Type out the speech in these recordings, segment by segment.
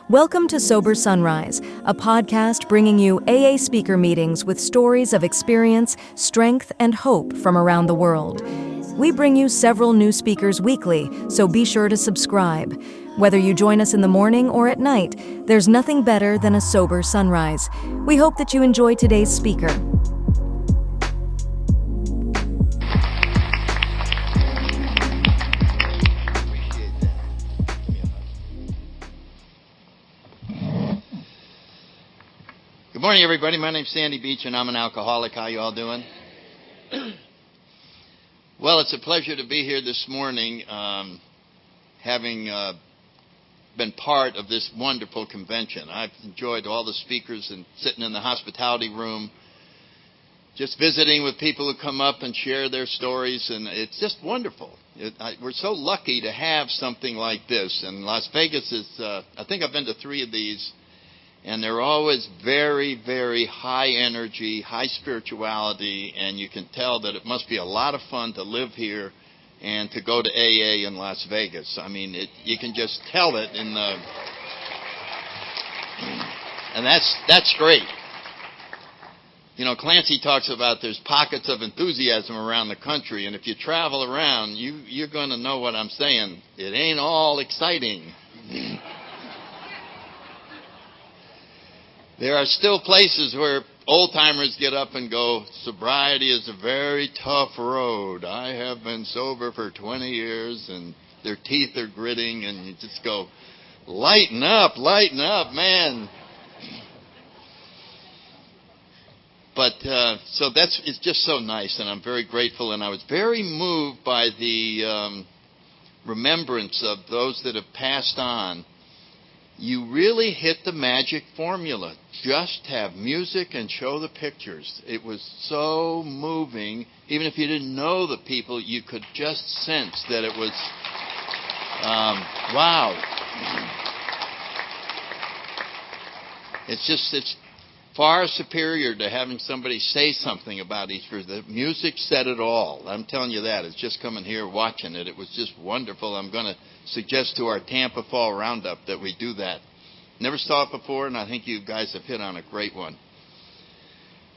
Welcome to Sober Sunrise, a podcast bringing you AA speaker meetings with stories of experience, strength, and hope from around the world. We bring you several new speakers weekly, so be sure to subscribe. Whether you join us in the morning or at night, there's nothing better than a sober sunrise. We hope that you enjoy today's speaker. Good morning, everybody. My name's Sandy Beach, and I'm an alcoholic. How you all doing? Well, it's a pleasure to be here this morning, having been part of this wonderful convention. I've enjoyed all the speakers and sitting in the hospitality room, just visiting with people who come up and share their stories, and it's just wonderful. We're so lucky to have something like this. And Las Vegas is, I think I've been to 3 of these, and they're always very, very high energy, high spirituality, and you can tell that it must be a lot of fun to live here and to go to AA in Las Vegas. I mean, you can just tell it in the... And that's great. You know, Clancy talks about there's pockets of enthusiasm around the country, and if you travel around, you're going to know what I'm saying. It ain't all exciting. There are still places where old-timers get up and go, sobriety is a very tough road. I have been sober for 20 years, and their teeth are gritting, and you just go, lighten up, man. But so it's just so nice, and I'm very grateful, and I was very moved by the remembrance of those that have passed on. You really hit the magic formula. Just have music and show the pictures. It was so moving. Even if you didn't know the people, you could just sense that it was, wow. It's far superior to having somebody say something about each other. The music said it all. I'm telling you that. It's just coming here watching it. It was just wonderful. I'm going to suggest to our Tampa Fall Roundup that we do that. Never saw it before, and I think you guys have hit on a great one.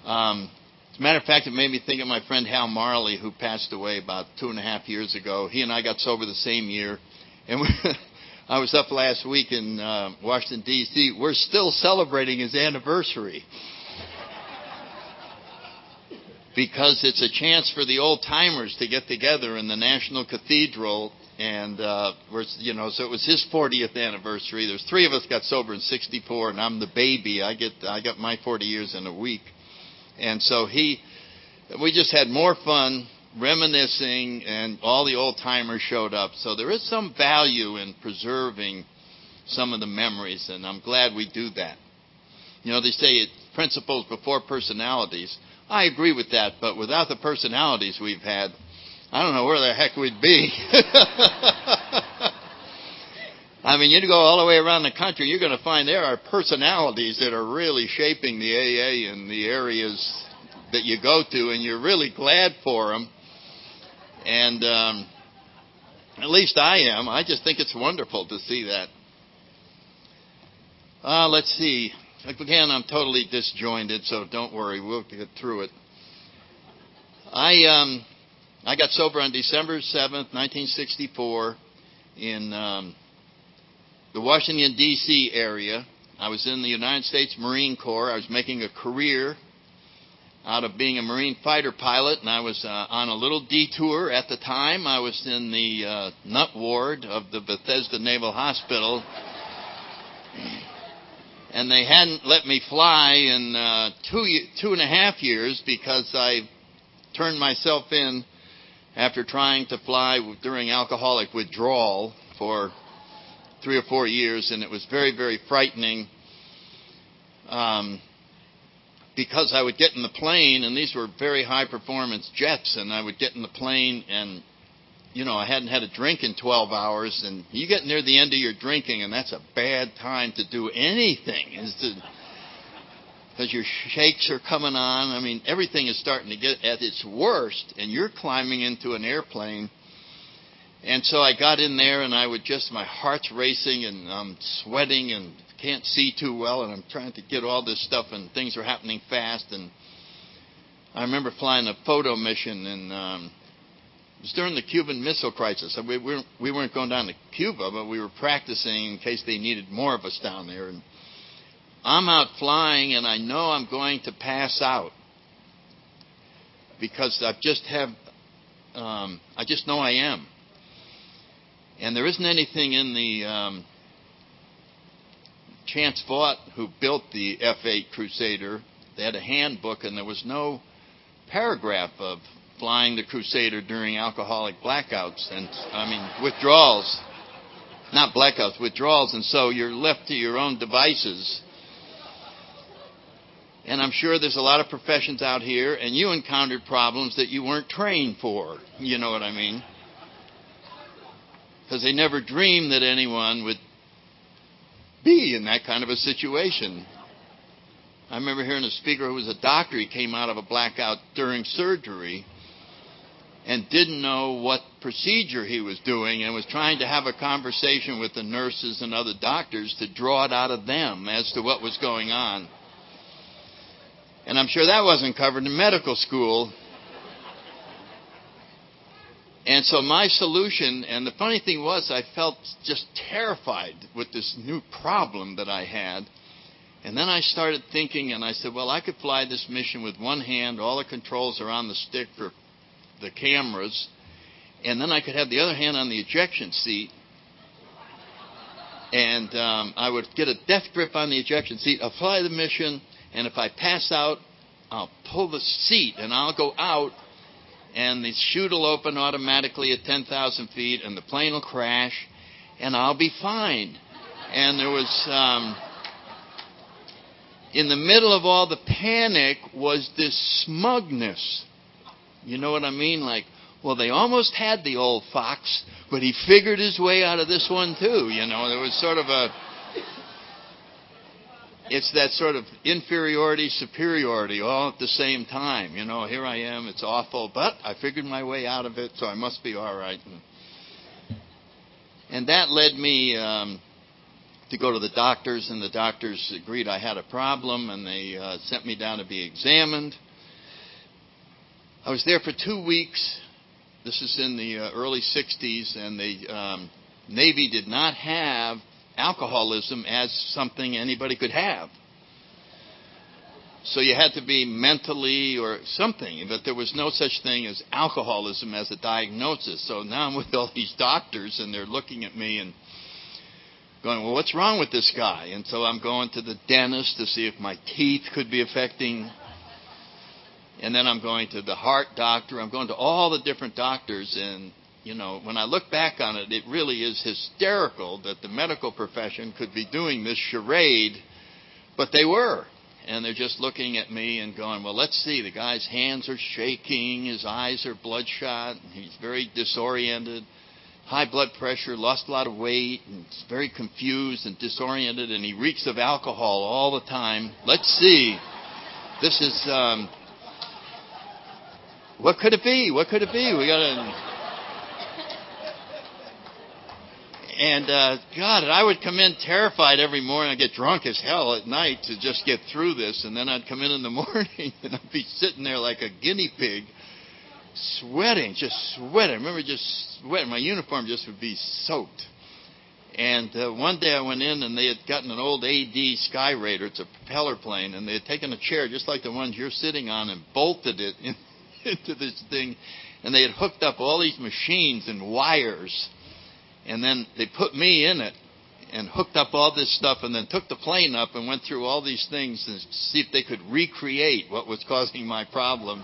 As a matter of fact, it made me think of my friend Hal Marley, who passed away about 2.5 years ago. He and I got sober the same year, and I was up last week in Washington, D.C. We're still celebrating his anniversary because it's a chance for the old-timers to get together in the National Cathedral. And so it was his 40th anniversary. There's 3 of us got sober in '64, and I'm the baby. I got my 40 years in a week. And so we just had more fun reminiscing, and all the old timers showed up. So there is some value in preserving some of the memories, and I'm glad we do that. You know, they say it's principles before personalities. I agree with that, but without the personalities we've had, I don't know where the heck we'd be. I mean, you go all the way around the country, you're going to find there are personalities that are really shaping the AA in the areas that you go to, and you're really glad for them. And at least I am. I just think it's wonderful to see that. Let's see. Again, I'm totally disjointed, so don't worry. We'll get through it. I got sober on December 7th, 1964 in the Washington, D.C. area. I was in the United States Marine Corps. I was making a career out of being a Marine fighter pilot, and I was on a little detour at the time. I was in the nut ward of the Bethesda Naval Hospital, and they hadn't let me fly in 2.5 years because I turned myself in after trying to fly during alcoholic withdrawal for 3 or 4 years, and it was very, very frightening because I would get in the plane, and these were very high-performance jets, and I would get in the plane, and, you know, I hadn't had a drink in 12 hours, and you get near the end of your drinking, and that's a bad time to do anything, because your shakes are coming on. I mean, everything is starting to get at its worst, and you're climbing into an airplane. And And so I got in there, and my heart's racing, and I'm sweating, and can't see too well, and I'm trying to get all this stuff, and things are happening fast. And I remember flying a photo mission, and it was during the Cuban Missile Crisis. We weren't going down to Cuba, but we were practicing in case they needed more of us down there. And I'm out flying, and I know I'm going to pass out because I just know I am. And there isn't anything in the Chance Vaught, who built the F-8 Crusader. They had a handbook, and there was no paragraph of flying the Crusader during alcoholic blackouts and, withdrawals. Not blackouts, withdrawals. And so you're left to your own devices. And I'm sure there's a lot of professions out here, and you encountered problems that you weren't trained for. You know what I mean? Because they never dreamed that anyone would be in that kind of a situation. I remember hearing a speaker who was a doctor. He came out of a blackout during surgery and didn't know what procedure he was doing and was trying to have a conversation with the nurses and other doctors to draw it out of them as to what was going on. And I'm sure that wasn't covered in medical school. And so my solution, and the funny thing was, I felt just terrified with this new problem that I had. And then I started thinking, and I said, well, I could fly this mission with one hand. All the controls are on the stick for the cameras. And then I could have the other hand on the ejection seat. And I would get a death grip on the ejection seat. I'll fly the mission. And if I pass out, I'll pull the seat and I'll go out, and the chute will open automatically at 10,000 feet, and the plane will crash, and I'll be fine. And there was, in the middle of all the panic, was this smugness. You know what I mean? Like, well, they almost had the old fox, but he figured his way out of this one too. You know, there was sort of it's that sort of inferiority, superiority, all at the same time. You know, here I am, it's awful, but I figured my way out of it, so I must be all right. And that led me to go to the doctors, and the doctors agreed I had a problem, and they sent me down to be examined. I was there for 2 weeks. This is in the early 60s, and the Navy did not have alcoholism as something anybody could have. So you had to be mentally or something, but there was no such thing as alcoholism as a diagnosis. So now I'm with all these doctors, and they're looking at me and going, well, what's wrong with this guy? And so I'm going to the dentist to see if my teeth could be affecting. And then I'm going to the heart doctor. I'm going to all the different doctors, and you know, when I look back on it, it really is hysterical that the medical profession could be doing this charade, but they were. And they're just looking at me and going, well, let's see. The guy's hands are shaking. His eyes are bloodshot. He's very disoriented. High blood pressure, lost a lot of weight, and he's very confused and disoriented, and he reeks of alcohol all the time. Let's see. This is, what could it be? What could it be? We got to... And, God, I would come in terrified every morning. I'd get drunk as hell at night to just get through this. And then I'd come in the morning, and I'd be sitting there like a guinea pig, sweating, just sweating. I remember just sweating. My uniform just would be soaked. And one day I went in, and they had gotten an old AD Sky Raider. It's a propeller plane. And they had taken a chair just like the ones you're sitting on and bolted it into this thing. And they had hooked up all these machines and wires. And then they put me in it and hooked up all this stuff, and then took the plane up and went through all these things to see if they could recreate what was causing my problems.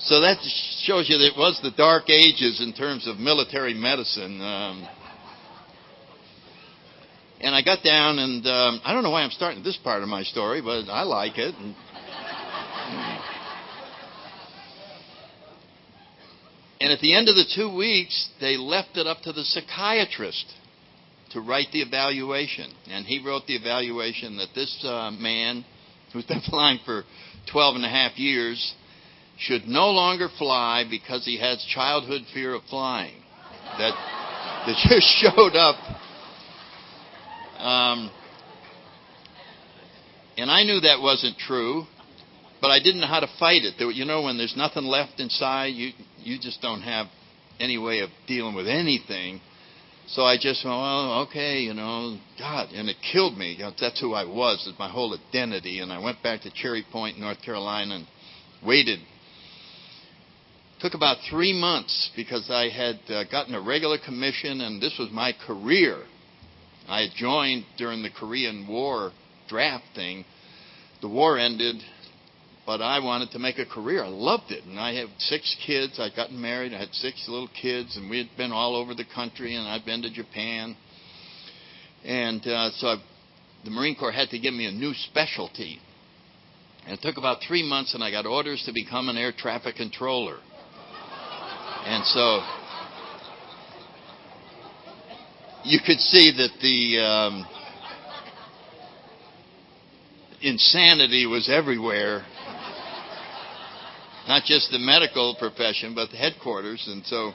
So that shows you that it was the dark ages in terms of military medicine. And I got down, and I don't know why I'm starting this part of my story, but I like it. And at the end of the 2 weeks, they left it up to the psychiatrist to write the evaluation. And he wrote the evaluation that this man, who's been flying for 12 and a half years, should no longer fly because he has childhood fear of flying. That just showed up. And I knew that wasn't true, but I didn't know how to fight it. You know, when there's nothing left inside, you just don't have any way of dealing with anything. So I just went, well, okay, you know, God, and it killed me. You know, that's who I was, is my whole identity. And I went back to Cherry Point, North Carolina, and waited. Took about 3 months because I had gotten a regular commission, and this was my career. I had joined during the Korean War draft thing. The war ended, but I wanted to make a career. I loved it. And I had 6 kids. I'd gotten married. I had 6 little kids, and we had been all over the country, and I'd been to Japan. And the Marine Corps had to give me a new specialty. And it took about 3 months, and I got orders to become an air traffic controller. And so you could see that the insanity was everywhere. Not just the medical profession, but the headquarters. And so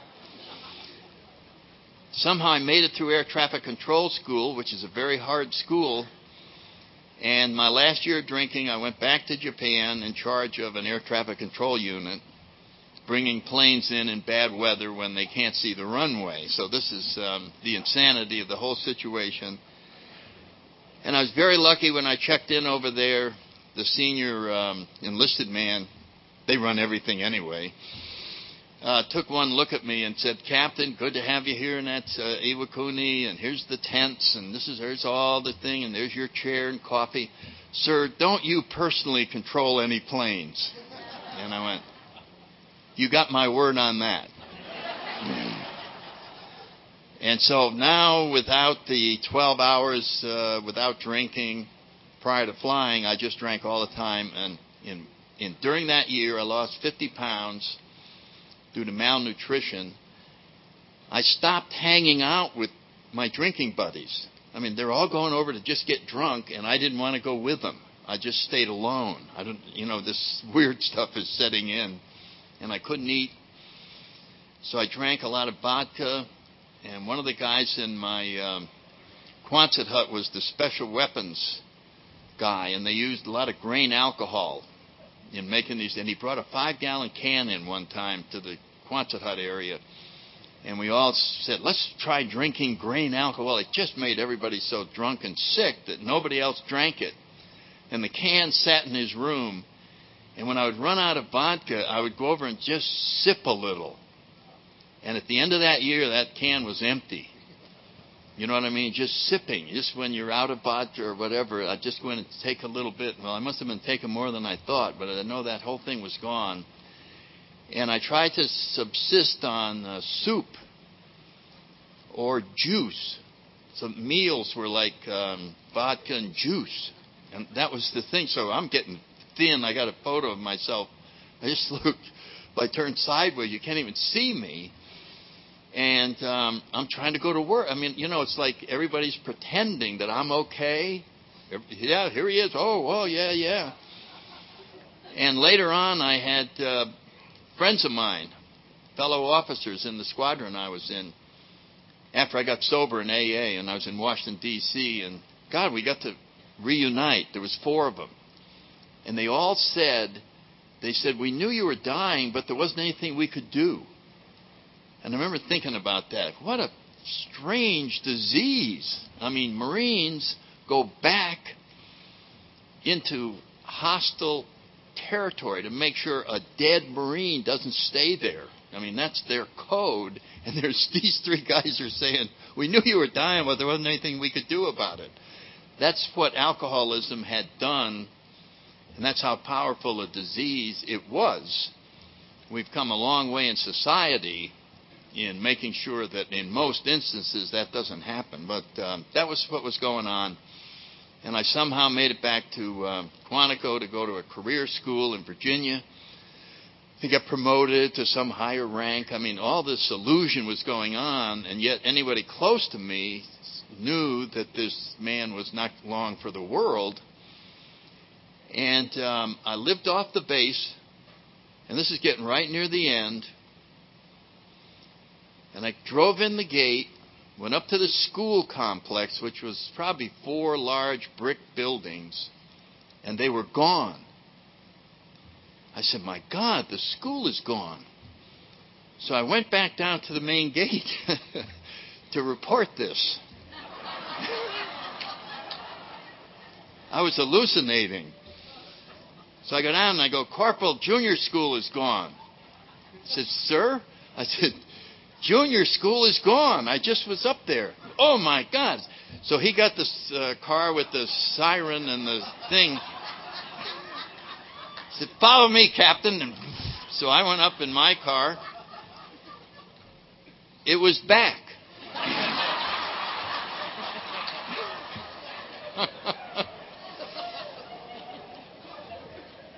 somehow I made it through air traffic control school, which is a very hard school. And my last year of drinking, I went back to Japan in charge of an air traffic control unit, bringing planes in bad weather when they can't see the runway. So this is the insanity of the whole situation. And I was very lucky when I checked in over there. The senior enlisted man, they run everything anyway, took one look at me and said, "Captain, good to have you here in that Iwakuni, and here's the tents, and here's all the thing, and there's your chair and coffee. Sir, don't you personally control any planes?" And I went, "You got my word on that." And so now, without the 12 hours, without drinking prior to flying, I just drank all the time. And during that year, I lost 50 pounds due to malnutrition. I stopped hanging out with my drinking buddies. I mean, they're all going over to just get drunk, and I didn't want to go with them. I just stayed alone. This weird stuff is setting in, and I couldn't eat. So I drank a lot of vodka. And one of the guys in my Quonset hut was the special weapons guy, and they used a lot of grain alcohol in making these. And he brought a 5-gallon can in one time to the Quonset hut area, and we all said, "Let's try drinking grain alcohol." It just made everybody so drunk and sick that nobody else drank it. And the can sat in his room, and when I would run out of vodka, I would go over and just sip a little. And at the end of that year, that can was empty. You know what I mean? Just sipping. Just when you're out of vodka or whatever, I just went and take a little bit. Well, I must have been taking more than I thought, but I know that whole thing was gone. And I tried to subsist on soup or juice. So meals were like vodka and juice. And that was the thing. So I'm getting thin. I got a photo of myself. I just looked. If I turned sideways, you can't even see me. And I'm trying to go to work. I mean, it's like everybody's pretending that I'm okay. Yeah, here he is. Oh, well, yeah. And later on, I had friends of mine, fellow officers in the squadron I was in, after I got sober in AA, and I was in Washington, D.C., and God, we got to reunite. There was 4 of them. And they all said, "We knew you were dying, but there wasn't anything we could do." And I remember thinking about that. What a strange disease. I mean, Marines go back into hostile territory to make sure a dead Marine doesn't stay there. I mean, that's their code. And there's these 3 guys are saying, "We knew you were dying, but there wasn't anything we could do about it." That's what alcoholism had done, and that's how powerful a disease it was. We've come a long way in society in making sure that in most instances that doesn't happen. But that was what was going on. And I somehow made it back to Quantico to go to a career school in Virginia. I got promoted to some higher rank. I mean, all this illusion was going on, and yet anybody close to me knew that this man was not long for the world. And I lived off the base And this is getting right near the end. And I drove in the gate, went up to the school complex, which was probably 4 large brick buildings, and they were gone. I said, my God, the school is gone. So I went back down to the main gate to report this. I was hallucinating. So I go down and I go, Corporal, junior school is gone. He said, sir? I said, junior school is gone. I just was up there. Oh, my God. So he got this car with the siren and the thing. He said, follow me, Captain. And so I went up in my car. It was back.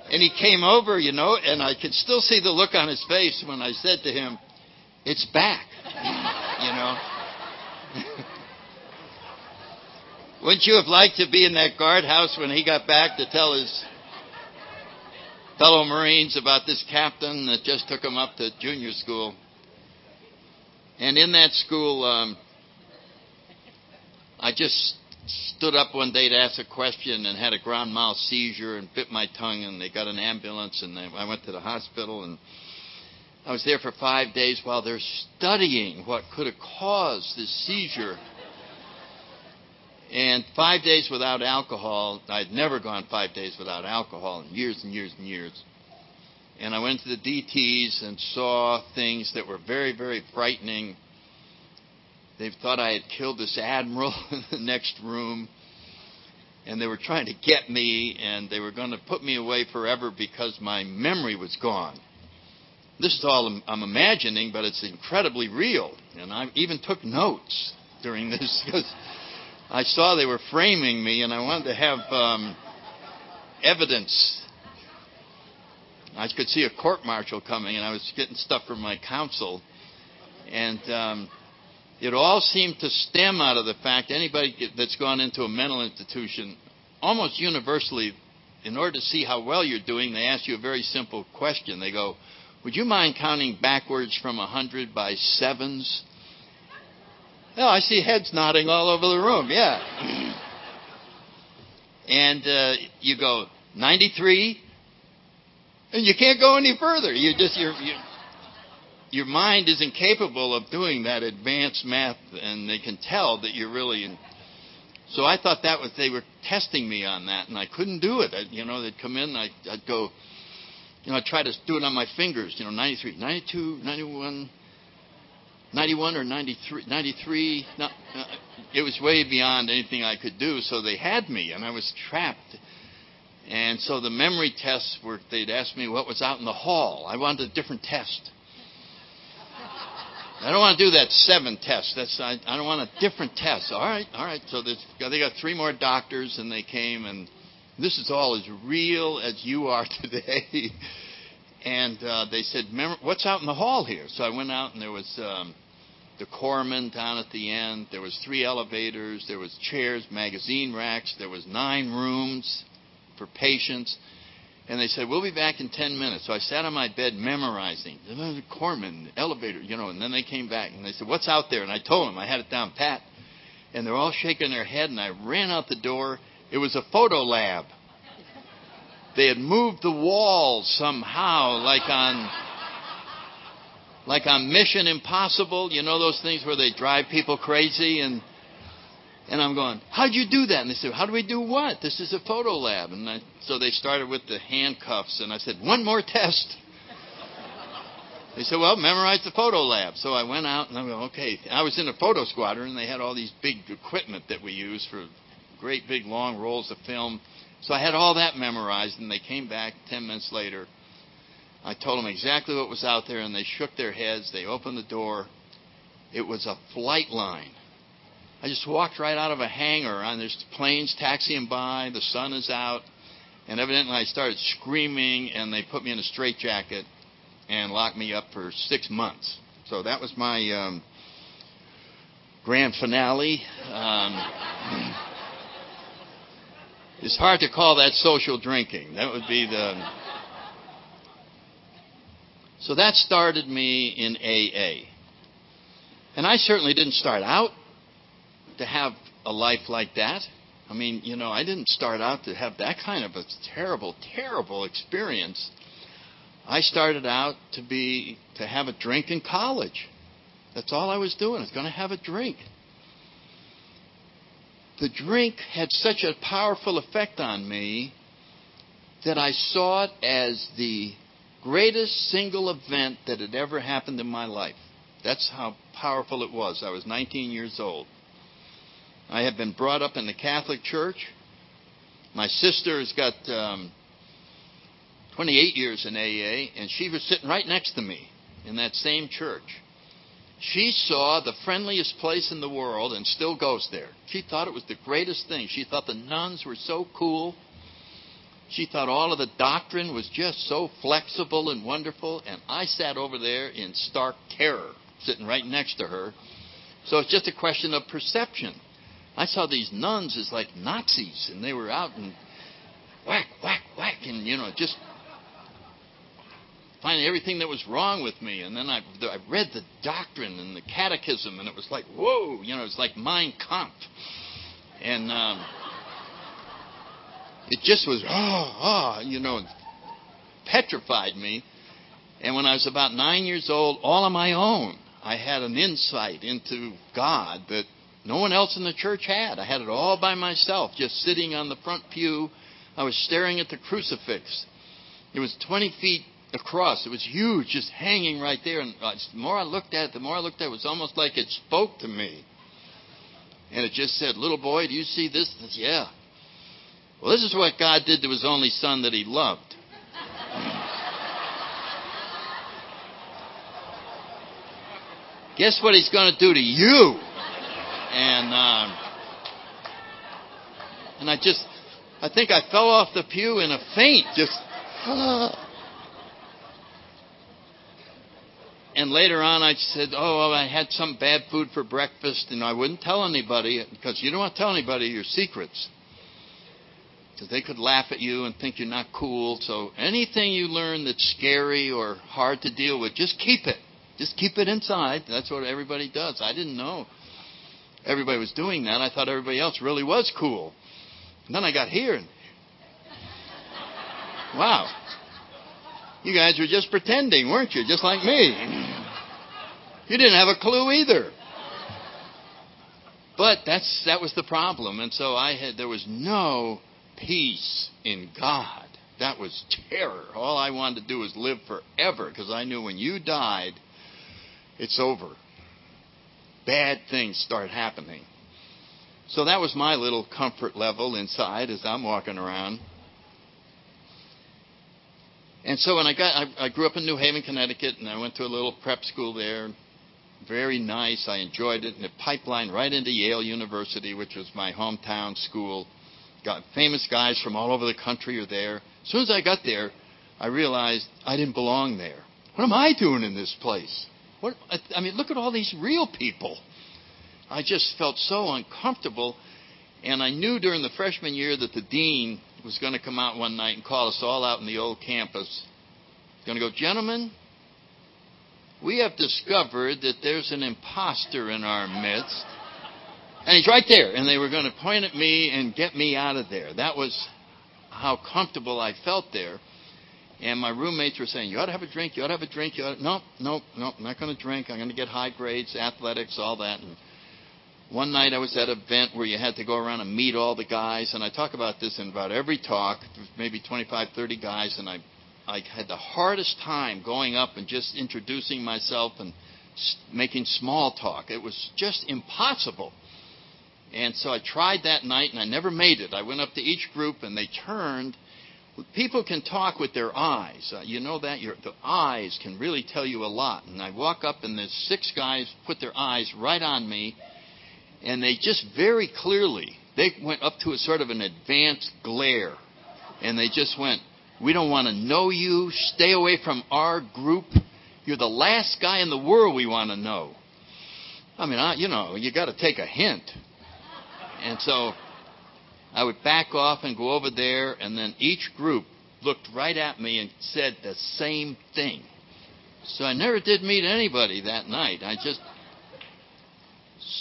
And he came over, and I could still see the look on his face when I said to him, it's back, Wouldn't you have liked to be in that guardhouse when he got back to tell his fellow Marines about this captain that just took him up to junior school? And in that school, I just stood up one day to ask a question and had a grand mal seizure and bit my tongue, and they got an ambulance, and I went to the hospital, and I was there for 5 days while they're studying what could have caused this seizure. And 5 days without alcohol. I'd never gone 5 days without alcohol in years and years and years. And I went to the DTs and saw things that were very, very frightening. They thought I had killed this admiral in the next room. And they were trying to get me, and they were going to put me away forever because my memory was gone. This is all I'm imagining, but it's incredibly real. And I even took notes during this because I saw they were framing me, and I wanted to have evidence. I could see a court-martial coming, and I was getting stuff from my counsel. And it all seemed to stem out of the fact anybody that's gone into a mental institution, almost universally, in order to see how well you're doing, they ask you a very simple question. They go, would you mind counting backwards from 100 by sevens? Oh, I see heads nodding all over the room, yeah. And you go, 93, and you can't go any further. Your mind is incapable of doing that advanced math, and they can tell that you're really... So I thought they were testing me on that, and I couldn't do it. They'd come in, I'd go, I'd try to do it on my fingers, 93, 92, 91... 91 or 93, no, it was way beyond anything I could do, so they had me, and I was trapped. And so the memory tests they'd ask me what was out in the hall. I wanted a different test. I don't want to do that 7 test. I don't want a different test. All right. So they got 3 more doctors, and they came, and this is all as real as you are today. And they said, what's out in the hall here? So I went out, and there was the corpsman down at the end. There was 3 elevators. There was chairs, magazine racks. There was 9 rooms for patients. And they said, we'll be back in 10 minutes. So I sat on my bed memorizing. The corpsman, the elevator, and then they came back. And they said, what's out there? And I told them I had it down pat. And they're all shaking their head, and I ran out the door. It was a photo lab. They had moved the walls somehow, like on Mission Impossible. Those things where they drive people crazy. And I'm going, how'd you do that? And they said, how do we do what? This is a photo lab. And so they started with the handcuffs. And I said, one more test. They said, well, memorize the photo lab. So I went out, and I go, okay. I was in a photo squadron, and they had all these big equipment that we use for great big long rolls of film. So I had all that memorized, and they came back 10 minutes later. I told them exactly what was out there, and they shook their heads. They opened the door. It was a flight line. I just walked right out of a hangar, and there's planes taxiing by. The sun is out. And evidently I started screaming, and they put me in a straitjacket and locked me up for 6 months. So that was my grand finale. It's hard to call that social drinking. That would be So that started me in AA. And I certainly didn't start out to have a life like that. I mean, I didn't start out to have that kind of a terrible, terrible experience. I started out to have a drink in college. That's all I was doing. I was going to have a drink. The drink had such a powerful effect on me that I saw it as the greatest single event that had ever happened in my life. That's how powerful it was. I was 19 years old. I had been brought up in the Catholic Church. My sister has got 28 years in AA, and she was sitting right next to me in that same church. She saw the friendliest place in the world and still goes there. She thought it was the greatest thing. She thought the nuns were so cool. She thought all of the doctrine was just so flexible and wonderful, and I sat over there in stark terror, sitting right next to her. So it's just a question of perception. I saw these nuns as like Nazis, and they were out and whack, whack, whack, and, just finding everything that was wrong with me. And then I read the doctrine and the catechism, and it was like, whoa, it was like Mein Kampf. And it just was, petrified me. And when I was about 9 years old, all on my own, I had an insight into God that no one else in the church had. I had it all by myself, just sitting on the front pew. I was staring at the crucifix. It was 20 feet across. It was huge, just hanging right there. And the more I looked at it, it was almost like it spoke to me. And it just said, "Little boy, do you see this?" I said, "Yeah." Well, this is what God did to his only son that he loved. Guess what he's going to do to you? And I think I fell off the pew in a faint. And later on I said, I had some bad food for breakfast, and I wouldn't tell anybody, because you don't want to tell anybody your secrets, because they could laugh at you and think you're not cool. So anything you learn that's scary or hard to deal with, just keep it. Just keep it inside. That's what everybody does. I didn't know everybody was doing that. I thought everybody else really was cool. And then I got here, and wow, you guys were just pretending, weren't you? Just like me. You didn't have a clue either. But that was the problem. And so there was no peace in God. That was terror. All I wanted to do was live forever, because I knew when you died, it's over. Bad things start happening. So that was my little comfort level inside as I'm walking around. And so when I grew up in New Haven, Connecticut, and I went to a little prep school there. Very nice. I enjoyed it. And it pipelined right into Yale University, which was my hometown school. Got famous guys from all over the country are there. As soon as I got there, I realized I didn't belong there. What am I doing in this place? Look at all these real people. I just felt so uncomfortable. And I knew during the freshman year that the dean was going to come out one night and call us all out in the old campus. He's going to go, "Gentlemen, we have discovered that there's an imposter in our midst." And he's right there. And they were going to point at me and get me out of there. That was how comfortable I felt there. And my roommates were saying, "You ought to have a drink, you ought to have a drink." Nope, I'm not going to drink. I'm going to get high grades, athletics, all that. And one night I was at an event where you had to go around and meet all the guys. And I talk about this in about every talk, maybe 25, 30 guys. And I had the hardest time going up and just introducing myself and making small talk. It was just impossible. And so I tried that night, and I never made it. I went up to each group, and they turned. People can talk with their eyes. You know that? The eyes can really tell you a lot. And I walk up, and there's 6 guys put their eyes right on me, and they just very clearly, they went up to a sort of an advanced glare. And they just went, "We don't want to know you. Stay away from our group. You're the last guy in the world we want to know." You got to take a hint. And so I would back off and go over there, and then each group looked right at me and said the same thing. So I never did meet anybody that night. I just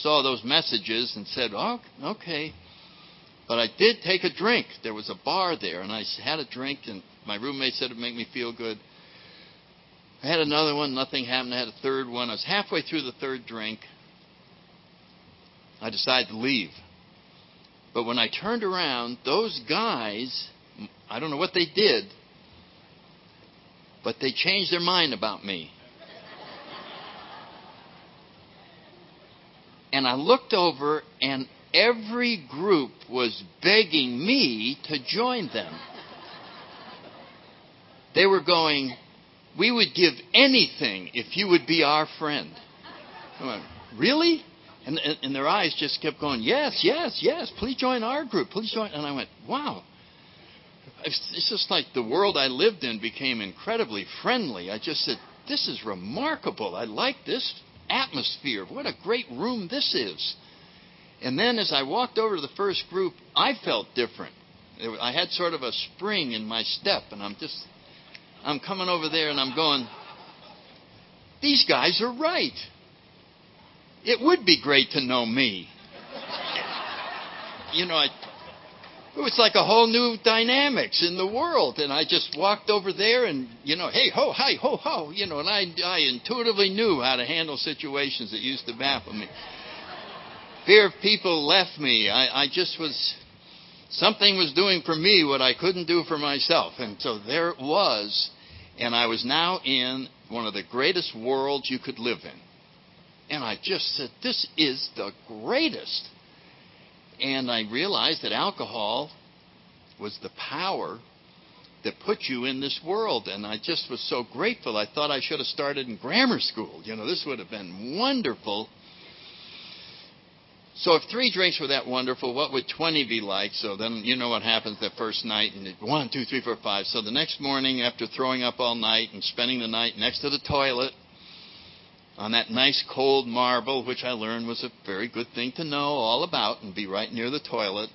saw those messages and said, oh, okay. But I did take a drink. There was a bar there, and I had a drink, and my roommate said it would make me feel good. I had another one. Nothing happened. I had a third one. I was halfway through the third drink. I decided to leave. But when I turned around, those guys, I don't know what they did, but they changed their mind about me. And I looked over, and every group was begging me to join them. They were going, we would give anything if you would be our friend. I went, really? And their eyes just kept going, yes, yes, yes, please join our group, please join. And I went, wow. It's just like the world I lived in became incredibly friendly. I just said, this is remarkable. I like this atmosphere. What a great room this is. And then as I walked over to the first group, I felt different. I had sort of a spring in my step, and I'm coming over there and I'm going, these guys are right. It would be great to know me. You know, it was like a whole new dynamics in the world. And I just walked over there and, you know, hey, ho, hi, ho, ho. You know, and I intuitively knew how to handle situations that used to baffle me. Fear of people left me. I just was, something was doing for me what I couldn't do for myself. And so there it was. And I was now in one of the greatest worlds you could live in. And I just said, this is the greatest. And I realized that alcohol was the power that put you in this world. And I just was so grateful. I thought I should have started in grammar school. You know, this would have been wonderful. So if 3 drinks were that wonderful, what would 20 be like? So then you know what happens that first night. And 1, 2, 3, 4, 5. So the next morning, after throwing up all night and spending the night next to the toilet, on that nice cold marble, which I learned was a very good thing to know all about and be right near the toilet.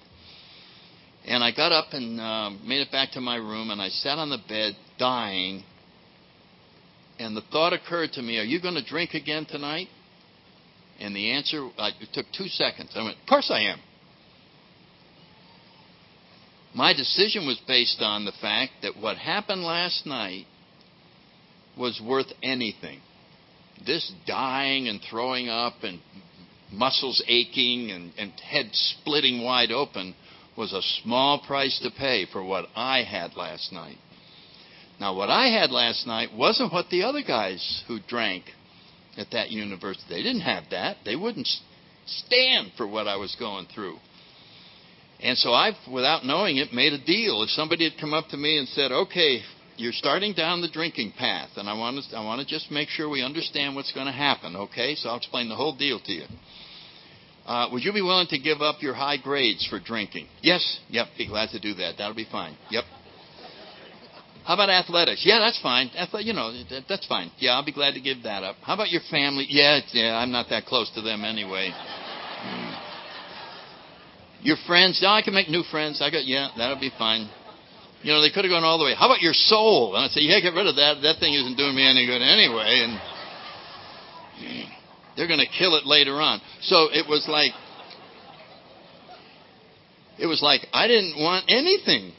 And I got up and made it back to my room, and I sat on the bed dying. And the thought occurred to me, are you going to drink again tonight? And the answer, it took 2 seconds. I went, of course I am. My decision was based on the fact that what happened last night was worth anything. This dying and throwing up and muscles aching and head splitting wide open was a small price to pay for what I had last night. Now, what I had last night wasn't what the other guys who drank at that university. They didn't have that. They wouldn't stand for what I was going through. And so I, without knowing it, made a deal. If somebody had come up to me and said, okay, you're starting down the drinking path, and I want to just make sure we understand what's going to happen, okay? So I'll explain the whole deal to you. Would you be willing to give up your high grades for drinking? Yes. Yep, be glad to do that. That'll be fine. Yep. How about athletics? Yeah, that's fine. That's fine. Yeah, I'll be glad to give that up. How about your family? Yeah, I'm not that close to them anyway. Your friends? No, I can make new friends. That'll be fine. You know, they could have gone all the way. How about your soul? And I'd say, yeah, get rid of that. That thing isn't doing me any good anyway. And they're going to kill it later on. So it was like I didn't want anything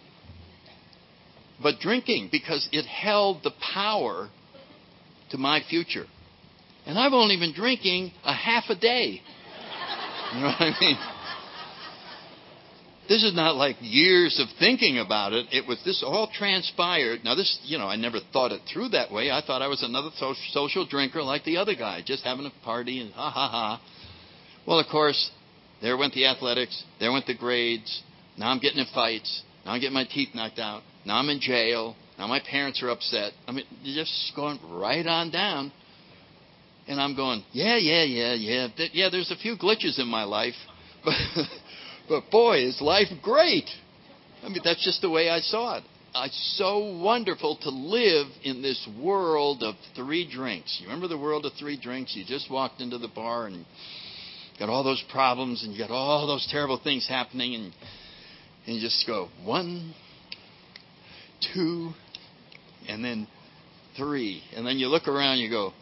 but drinking because it held the power to my future. And I've only been drinking a half a day. You know what I mean? This is not like years of thinking about it. This all transpired. Now this, I never thought it through that way. I thought I was another social drinker like the other guy, just having a party and ha ha ha. Well, of course, there went the athletics. There went the grades. Now I'm getting in fights. Now I'm getting my teeth knocked out. Now I'm in jail. Now my parents are upset. I mean, you're just going right on down. And I'm going, yeah. There's a few glitches in my life. But boy, is life great. I mean, that's just the way I saw it. It's so wonderful to live in this world of 3 drinks. You remember the world of 3 drinks? You just walked into the bar and got all those problems and you got all those terrible things happening. And you just go 1, 2, and then 3. And then you look around and you go,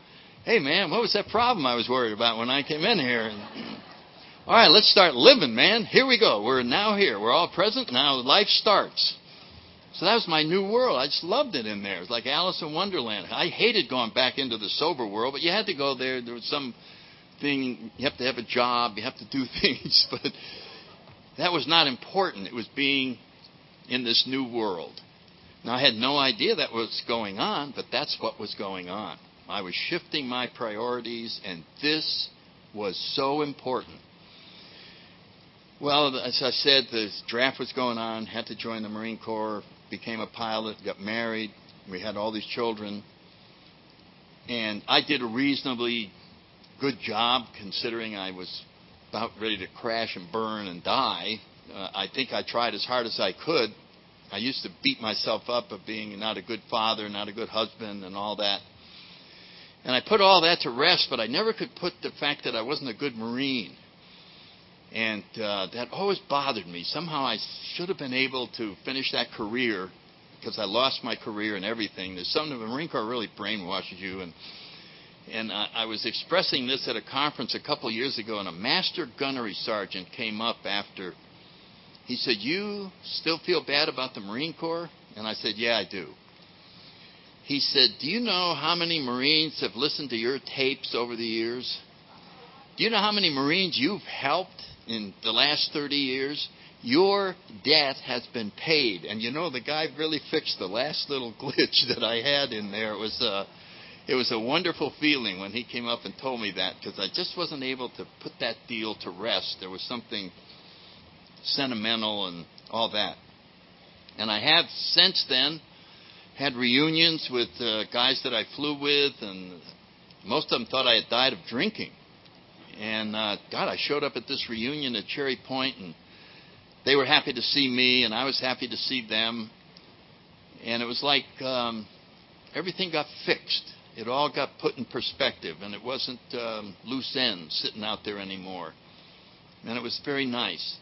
hey, man, what was that problem I was worried about when I came in here? All right, let's start living, man. Here we go. We're now here. We're all present. Now life starts. So that was my new world. I just loved it in there. It was like Alice in Wonderland. I hated going back into the sober world, but you had to go there. There was some thing. You have to have a job. You have to do things. But that was not important. It was being in this new world. Now, I had no idea that was going on, but that's what was going on. I was shifting my priorities, and this was so important. Well, as I said, the draft was going on, had to join the Marine Corps, became a pilot, got married. We had all these children. And I did a reasonably good job considering I was about ready to crash and burn and die. I think I tried as hard as I could. I used to beat myself up of being not a good father, not a good husband, and all that. And I put all that to rest, but I never could put the fact that I wasn't a good Marine. And that always bothered me. Somehow I should have been able to finish that career because I lost my career and everything. There's something the Marine Corps really brainwashes you. And I was expressing this at a conference a couple years ago, and a master gunnery sergeant came up after. He said, "You still feel bad about the Marine Corps?" And I said, "Yeah, I do." He said, "Do you know how many Marines have listened to your tapes over the years? Do you know how many Marines you've helped in the last 30 years? Your debt has been paid." And you know, the guy really fixed the last little glitch that I had in there. It was a wonderful feeling when he came up and told me that, because I just wasn't able to put that deal to rest. There was something sentimental and all that. And I have since then had reunions with guys that I flew with, and most of them thought I had died of drinking. And I showed up at this reunion at Cherry Point, and they were happy to see me, and I was happy to see them. And it was like everything got fixed. It all got put in perspective, and it wasn't loose ends sitting out there anymore. And it was very nice.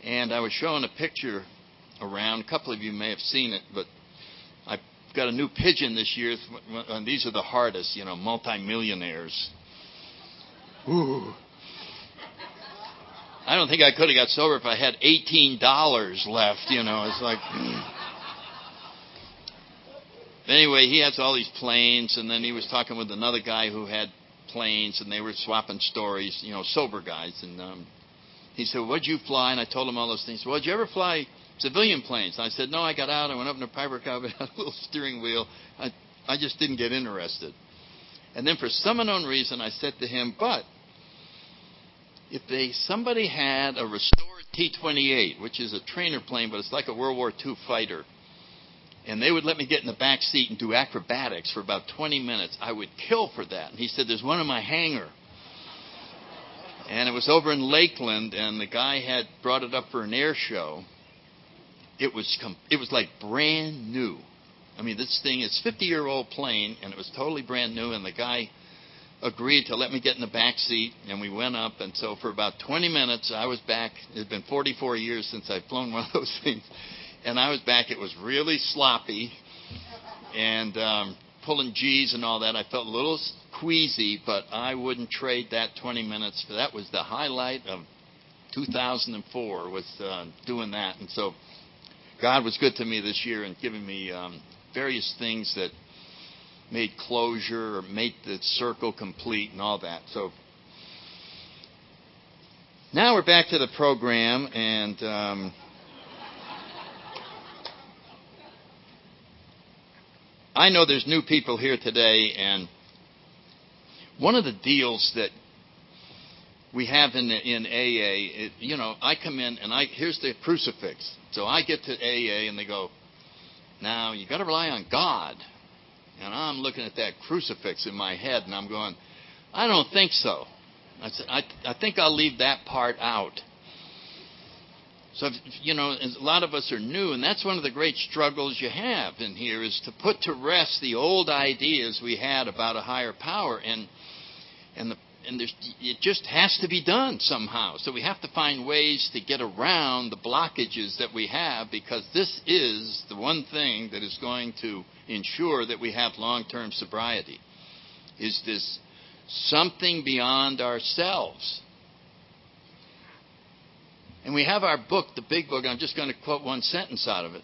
And I was showing a picture around. A couple of you may have seen it, but I've got a new pigeon this year. And these are the hardest, multimillionaires. Ooh. I don't think I could have got sober if I had $18 left, It's like... Anyway, he has all these planes, and then he was talking with another guy who had planes, and they were swapping stories, sober guys. And he said, "What'd you fly?" And I told him all those things. "Well, did you ever fly civilian planes?" And I said, "No, I got out. I went up in a Piper Cub and had a little steering wheel. I just didn't get interested." And then for some unknown reason, I said to him, "But if somebody had a restored T-28, which is a trainer plane, but it's like a World War II fighter, and they would let me get in the back seat and do acrobatics for about 20 minutes, I would kill for that." And he said, "There's one in my hangar." And it was over in Lakeland, and the guy had brought it up for an air show. It was like brand new. I mean, this thing is a 50-year-old plane, and it was totally brand new, and the guy agreed to let me get in the back seat, and we went up. And so for about 20 minutes, I was back. It had been 44 years since I'd flown one of those things. And I was back. It was really sloppy and pulling G's and all that. I felt a little queasy, but I wouldn't trade that 20 minutes. That was the highlight of 2004 was doing that. And so God was good to me this year and giving me various things that made closure or made the circle complete and all that. So now we're back to the program, and I know there's new people here today, and one of the deals that we have in AA, I come in and here's the crucifix. So I get to AA and they go, "Now you got to rely on God." And I'm looking at that crucifix in my head, and I'm going, "I don't think so." I said, I think I'll leave that part out. So, a lot of us are new, and that's one of the great struggles you have in here is to put to rest the old ideas we had about a higher power. And it just has to be done somehow. So we have to find ways to get around the blockages that we have, because this is the one thing that is going to ensure that we have long-term sobriety, is this something beyond ourselves. And we have our book, the big book. I'm just going to quote one sentence out of it.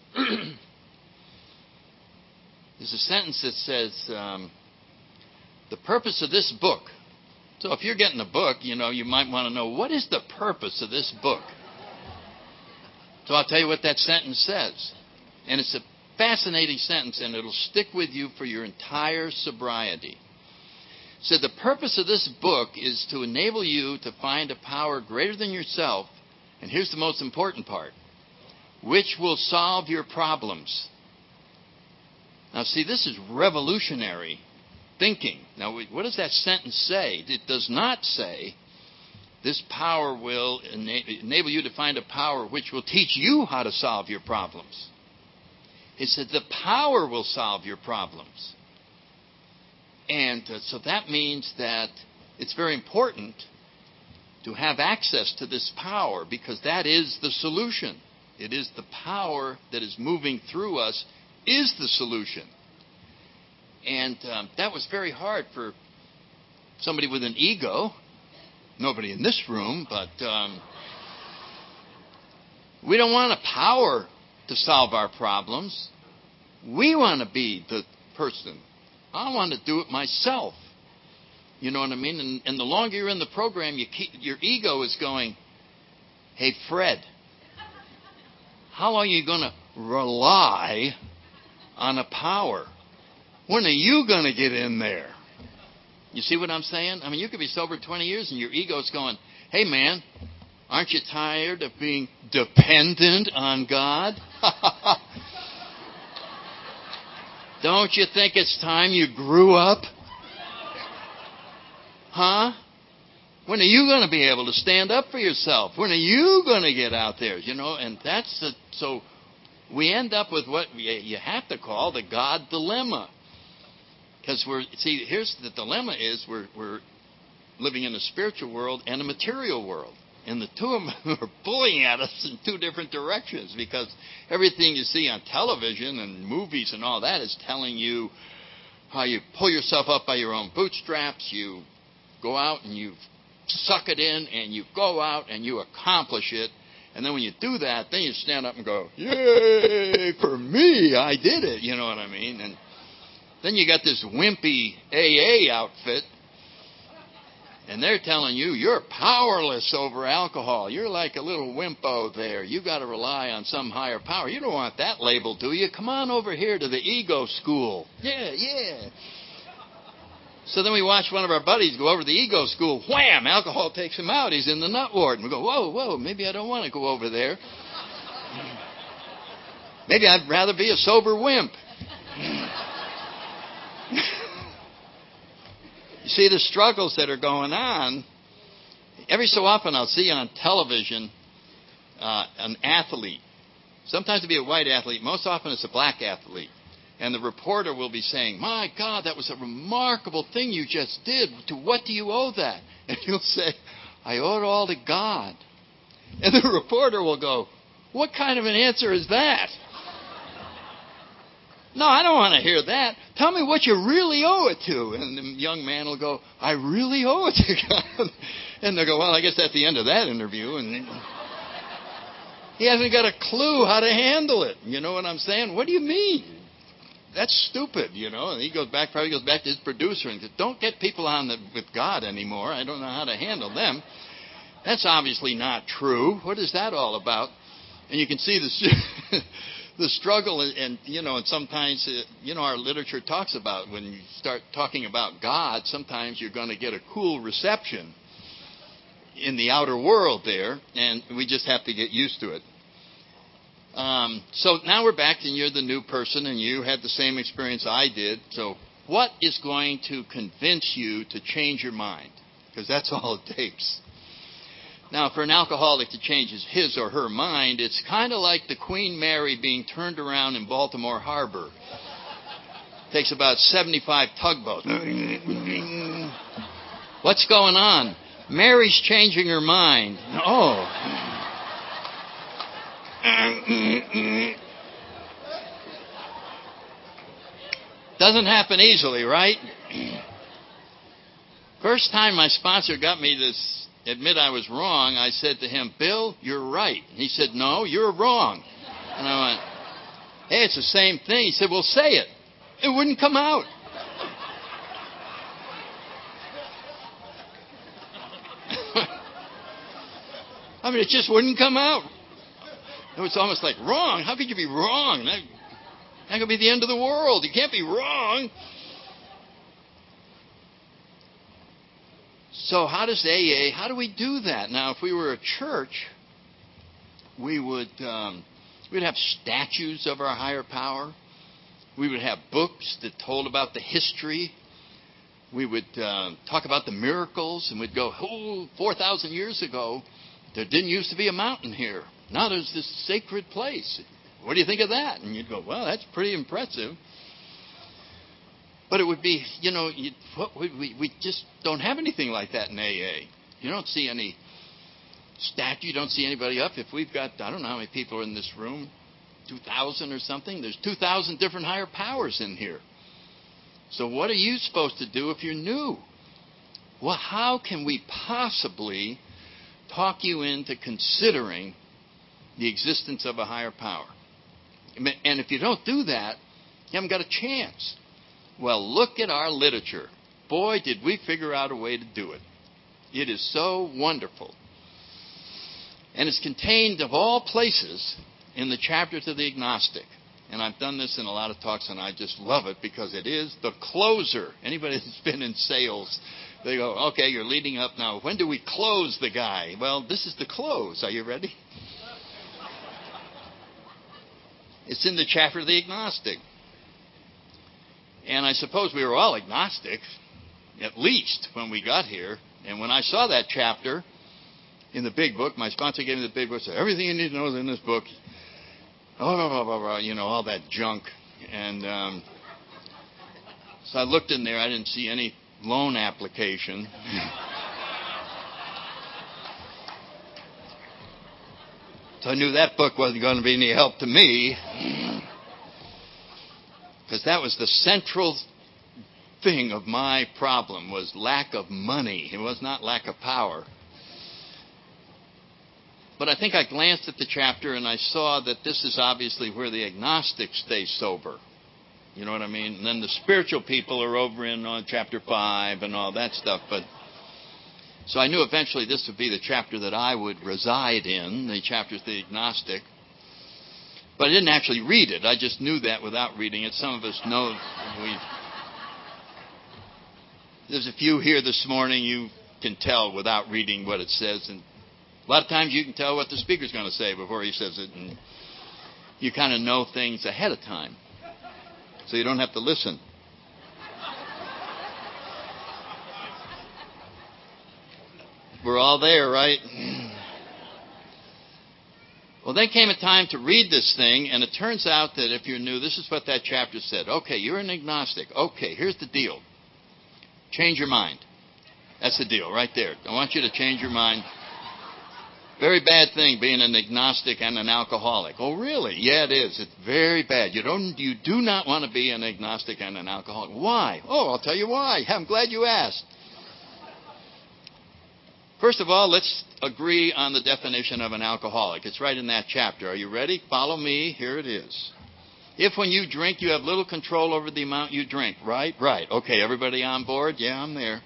There's a sentence that says, the purpose of this book. So if you're getting a book, you might want to know, what is the purpose of this book? So I'll tell you what that sentence says. And it's a fascinating sentence, and it'll stick with you for your entire sobriety. It said, the purpose of this book is to enable you to find a power greater than yourself, and here's the most important part, which will solve your problems. Now see, this is revolutionary thinking. Now, what does that sentence say? It does not say this power will enable you to find a power which will teach you how to solve your problems. It said the power will solve your problems. And so that means that it's very important to have access to this power, because that is the solution. It is the power that is moving through us is the solution. And that was very hard for somebody with an ego. Nobody in this room, but we don't want a power to solve our problems. We want to be the person. I want to do it myself. You know what I mean? And the longer you're in the program, your ego is going, hey, Fred, how long are you going to rely on a power? When are you going to get in there? You see what I'm saying? I mean, you could be sober 20 years and your ego's going, hey, man, aren't you tired of being dependent on God? Don't you think it's time you grew up? Huh? When are you going to be able to stand up for yourself? When are you going to get out there? And so we end up with what you have to call the God dilemma. Because here's the dilemma is we're living in a spiritual world and a material world. And the two of them are pulling at us in two different directions, because everything you see on television and movies and all that is telling you how you pull yourself up by your own bootstraps. You go out and you suck it in, and you go out and you accomplish it. And then when you do that, then you stand up and go, yay, for me, I did it. You know what I mean? And then you got this wimpy AA outfit, and they're telling you you're powerless over alcohol. You're like a little wimpo there. You got to rely on some higher power. You don't want that label, do you? Come on over here to the ego school. Yeah. So then we watch one of our buddies go over to the ego school. Wham! Alcohol takes him out. He's in the nut ward. And we go, whoa, maybe I don't want to go over there. Maybe I'd rather be a sober wimp. You see the struggles that are going on. Every so often I'll see on television an athlete. Sometimes it'll be a white athlete. Most often it's a black athlete. And the reporter will be saying, my God, that was a remarkable thing you just did. To what do you owe that? And you'll say, I owe it all to God. And the reporter will go, what kind of an answer is that? No, I don't want to hear that. Tell me what you really owe it to. And the young man will go, I really owe it to God. And they'll go, well, I guess that's the end of that interview. And he hasn't got a clue how to handle it. You know what I'm saying? What do you mean? That's stupid, And he probably goes back to his producer and says, don't get people on with God anymore. I don't know how to handle them. That's obviously not true. What is that all about? And you can see the struggle, and sometimes, our literature talks about when you start talking about God, sometimes you're going to get a cool reception in the outer world there, and we just have to get used to it. So now we're back, and you're the new person, and you had the same experience I did. So what is going to convince you to change your mind? Because that's all it takes. Now, for an alcoholic to change his or her mind, it's kind of like the Queen Mary being turned around in Baltimore Harbor. It takes about 75 tugboats. What's going on? Mary's changing her mind. Oh. Doesn't happen easily, right? First time my sponsor got me to admit I was wrong, I said to him, Bill, you're right. He said, no, you're wrong. And I went, hey, it's the same thing. He said, well, say it. It wouldn't come out. I mean, it just wouldn't come out. It was almost like, wrong? How could you be wrong? That could be the end of the world. You can't be wrong. So how does AA, how do we do that? Now, if we were a church, we'd have statues of our higher power. We would have books that told about the history. We would talk about the miracles, and we'd go, 4,000 years ago, there didn't used to be a mountain here. Now there's this sacred place. What do you think of that? And you'd go, well, that's pretty impressive. But it would be, we just don't have anything like that in AA. You don't see any statue. You don't see anybody up. If we've got, I don't know how many people are in this room, 2,000 or something. There's 2,000 different higher powers in here. So what are you supposed to do if you're new? Well, how can we possibly talk you into considering the existence of a higher power? And if you don't do that, you haven't got a chance. Well, look at our literature. Boy, did we figure out a way to do it. It is so wonderful. And it's contained, of all places, in the chapter to the agnostic. And I've done this in a lot of talks, and I just love it because it is the closer. Anybody that's been in sales, they go, okay, you're leading up now. When do we close the guy? Well, this is the close. Are you ready? It's in the chapter of the agnostic. And I suppose we were all agnostic, at least when we got here. And when I saw that chapter in the big book, my sponsor gave me the big book, said, everything you need to know is in this book. Oh, blah, blah, blah, blah, all that junk. And so I looked in there. I didn't see any loan application. So I knew that book wasn't going to be any help to me. Because that was the central thing of my problem, was lack of money. It was not lack of power. But I think I glanced at the chapter and I saw that this is obviously where the agnostics stay sober. You know what I mean? And then the spiritual people are over in chapter 5 and all that stuff. But so I knew eventually this would be the chapter that I would reside in, the chapters of the agnostic. But I didn't actually read it. I just knew that without reading it. Some of us know. There's a few here this morning you can tell without reading what it says. And a lot of times you can tell what the speaker's going to say before he says it. And you kind of know things ahead of time. So you don't have to listen. We're all there, right? Well, then came a time to read this thing, and it turns out that if you're new, this is what that chapter said. Okay, you're an agnostic. Okay, here's the deal. Change your mind. That's the deal right there. I want you to change your mind. Very bad thing being an agnostic and an alcoholic. Oh, really? Yeah, it is. It's very bad. You do not want to be an agnostic and an alcoholic. Why? Oh, I'll tell you why. I'm glad you asked. First of all, let's agree on the definition of an alcoholic. It's right in that chapter. Are you ready? Follow me. Here it is. If when you drink, you have little control over the amount you drink. Right? Right. Okay, everybody on board? Yeah, I'm there.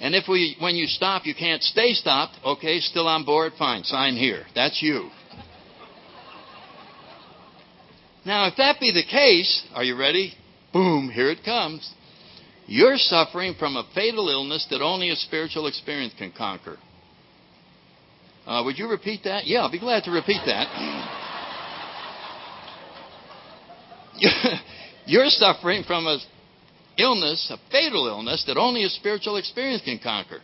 And if when you stop, you can't stay stopped. Okay, still on board? Fine. Sign here. That's you. Now, if that be the case, are you ready? Boom, here it comes. You're suffering from a fatal illness that only a spiritual experience can conquer. Would you repeat that? Yeah, I'll be glad to repeat that. You're suffering from a fatal illness that only a spiritual experience can conquer.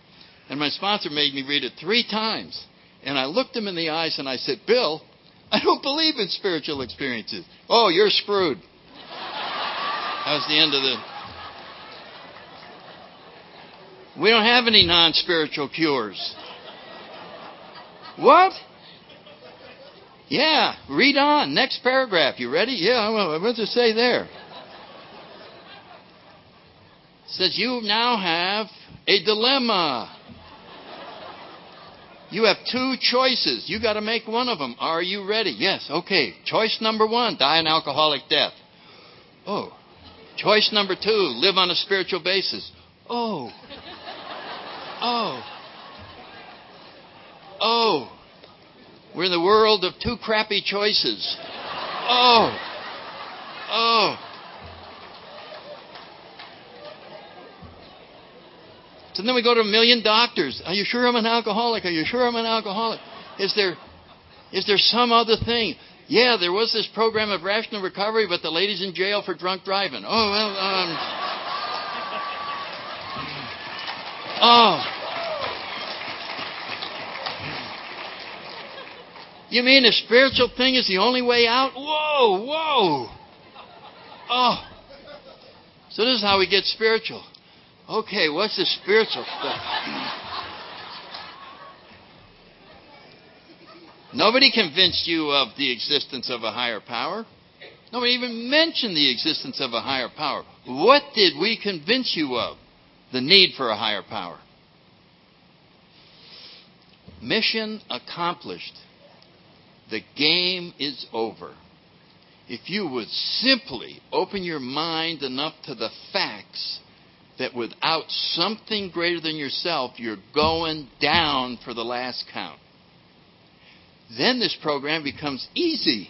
And my sponsor made me read it 3 times. And I looked him in the eyes and I said, Bill, I don't believe in spiritual experiences. Oh, you're screwed. That was the end of the... We don't have any non-spiritual cures. What? Yeah, read on. Next paragraph. You ready? Yeah, well, what does it say there? It says you now have a dilemma. You have two choices. You got to make one of them. Are you ready? Yes. Okay. Choice number 1, die an alcoholic death. Oh. Choice number 2, live on a spiritual basis. Oh. Oh. Oh. We're in the world of 2 crappy choices. Oh. Oh. So then we go to 1 million doctors. Are you sure I'm an alcoholic? Are you sure I'm an alcoholic? Is there some other thing? Yeah, there was this program of rational recovery, but the lady's in jail for drunk driving. Oh, well, oh. You mean the spiritual thing is the only way out? Whoa, whoa. Oh. So this is how we get spiritual. Okay, what's the spiritual stuff? Nobody convinced you of the existence of a higher power. Nobody even mentioned the existence of a higher power. What did we convince you of? The need for a higher power. Mission accomplished. The game is over. If you would simply open your mind enough to the facts that without something greater than yourself, you're going down for the last count. Then this program becomes easy.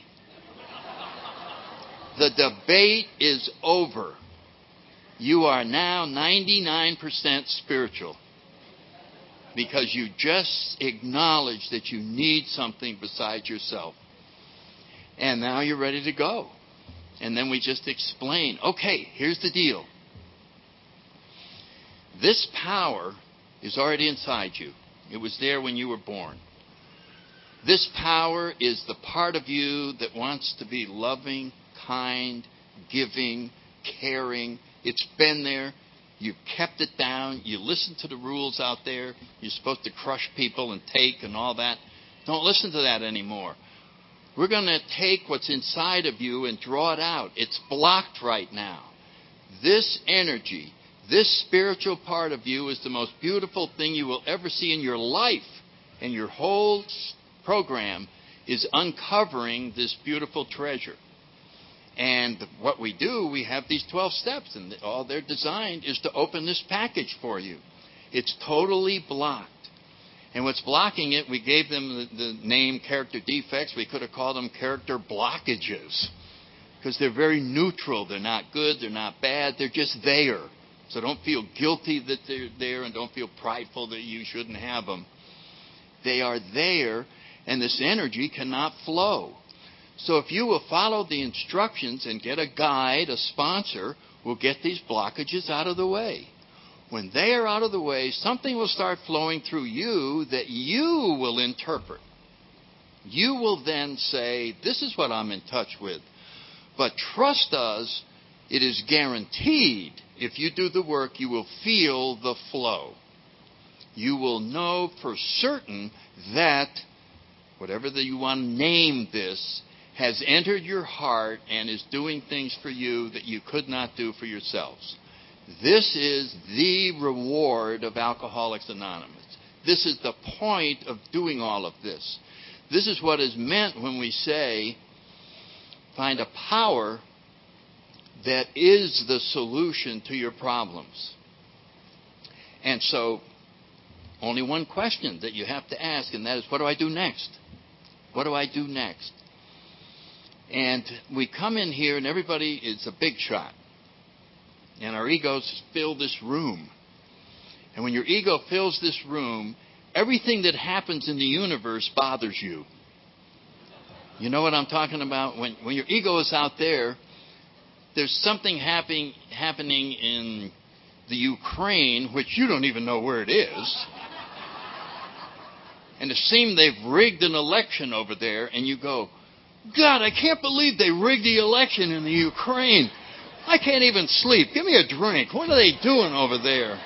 The debate is over. You are now 99% spiritual because you just acknowledge that you need something besides yourself. And now you're ready to go. And then we just explain, okay, here's the deal. This power is already inside you. It was there when you were born. This power is the part of you that wants to be loving, kind, giving, caring. It's been there. You've kept it down. You listen to the rules out there. You're supposed to crush people and take and all that. Don't listen to that anymore. We're going to take what's inside of you and draw it out. It's blocked right now. This energy, this spiritual part of you is the most beautiful thing you will ever see in your life. And your whole program is uncovering this beautiful treasure. And what we do, we have these 12 steps, and all they're designed is to open this package for you. It's totally blocked. And what's blocking it, we gave them the name character defects. We could have called them character blockages because they're very neutral. They're not good. They're not bad. They're just there. So don't feel guilty that they're there and don't feel prideful that you shouldn't have them. They are there, and this energy cannot flow. So if you will follow the instructions and get a guide, a sponsor, will get these blockages out of the way. When they are out of the way, something will start flowing through you that you will interpret. You will then say, this is what I'm in touch with. But trust us, it is guaranteed. If you do the work, you will feel the flow. You will know for certain that whatever that you want to name this has entered your heart and is doing things for you that you could not do for yourselves. This is the reward of Alcoholics Anonymous. This is the point of doing all of this. This is what is meant when we say, find a power that is the solution to your problems. And so, only one question that you have to ask, and that is, what do I do next? What do I do next? And we come in here, and everybody is a big shot. And our egos fill this room. And when your ego fills this room, everything that happens in the universe bothers you. You know what I'm talking about? When your ego is out there, there's something happening in the Ukraine, which you don't even know where it is. And it seems they've rigged an election over there, and you go, God, I can't believe they rigged the election in the Ukraine. I can't even sleep. Give me a drink. What are they doing over there?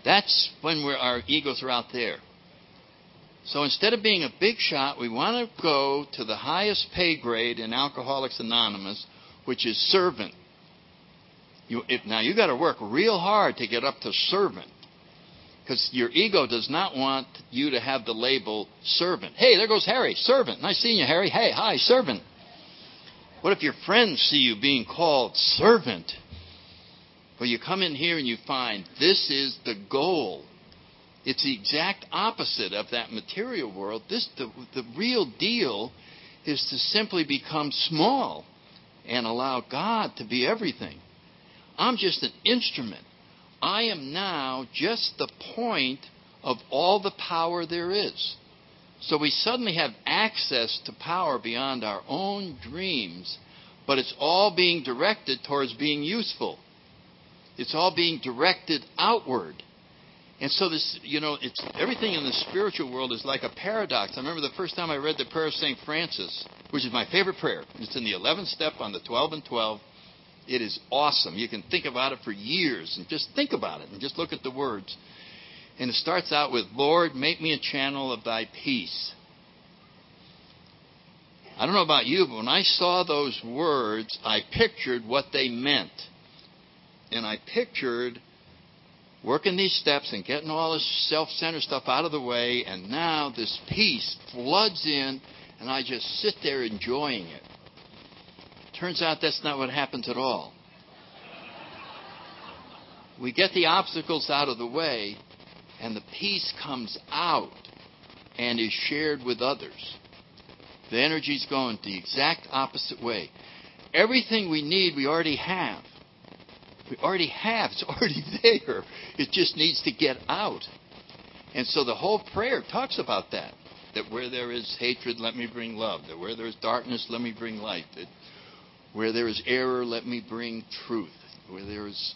That's when our egos are out there. So instead of being a big shot, we want to go to the highest pay grade in Alcoholics Anonymous, which is servant. Now, you got to work real hard to get up to servant, because your ego does not want you to have the label servant. Hey, there goes Harry, servant. Nice seeing you, Harry. Hey, hi, servant. What if your friends see you being called servant? Well, you come in here and you find this is the goal. It's the exact opposite of that material world. The real deal is to simply become small and allow God to be everything. I'm just an instrument. I am now just the point of all the power there is. So we suddenly have access to power beyond our own dreams, but it's all being directed towards being useful. It's all being directed outward. And so this, it's everything in the spiritual world is like a paradox. I remember the first time I read the prayer of St. Francis, which is my favorite prayer. It's in the 11th step on the 12 and 12. It is awesome. You can think about it for years and just think about it and just look at the words. And it starts out with, Lord, make me a channel of thy peace. I don't know about you, but when I saw those words, I pictured what they meant. And I pictured working these steps and getting all this self-centered stuff out of the way, and now this peace floods in, and I just sit there enjoying it. Turns out that's not what happens at all. We get the obstacles out of the way, and the peace comes out and is shared with others. The energy's going the exact opposite way. Everything we need, we already have. We already have. It's already there. It just needs to get out. And so the whole prayer talks about that. That where there is hatred, let me bring love. That where there is darkness, let me bring light. That where there is error, let me bring truth. Where there is